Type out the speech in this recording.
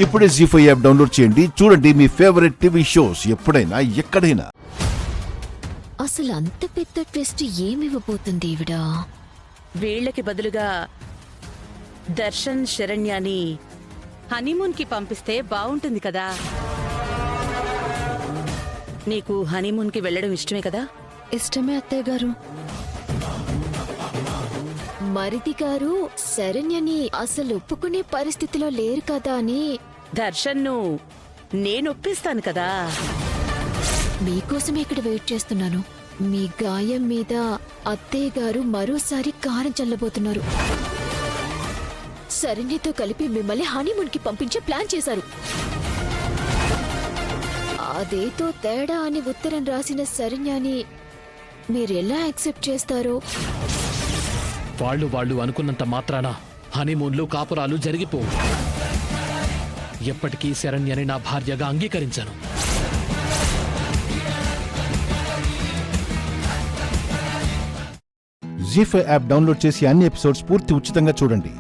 ఇప్పుడే జీ5 app download చేయండి. చూడండి మీ ఫేవరెట్ టీవీ షోస్ ఎప్పుడైనా ఎక్కడైనా. అసలు అంత పెద్ద ట్విస్ట్ ఏమివ్వబోతుంది ఈవిడ? వీళ్ళకి బదులుగా దర్శన్ శరణ్యాని హనీమూన్ కి పంపిస్తే బావుంటుంది కదా. నీకు హనీమూన్ కి వెళ్ళడం ఇష్టమే కదా? ఇష్టమే అత్తయ్య గారు. మరిది గారు శరణ్యని అసలు ఒప్పుకునే పరిస్థితిలో లేరు కదా అని దర్శన్ను నేనొప్పిస్తాను కదా. మీకోసమే ఇక్కడ వెయిట్ చేస్తున్నాను. మీ గాయం మీద అత్తయ్య గారు మరోసారి కారం చల్లబోతున్నారు. శరణ్యతో కలిపి మిమ్మల్ని హనీమూన్ కి పంపించే ప్లాన్ చేశారు. అదేతో తేడా అని ఉత్తరం రాసిన శరణ్యాని మీరెలా యాక్సెప్ట్ చేస్తారో? వాళ్ళు అనుకున్నంత మాత్రాన హనీమూన్లు కాపురాలు జరిగిపోవు. ఎప్పటికీ శరణ్యని నా భార్యగా అంగీకరించను. జీ5 యాప్ డౌన్లోడ్ చేసి అన్ని ఎపిసోడ్స్ పూర్తి ఉచితంగా చూడండి.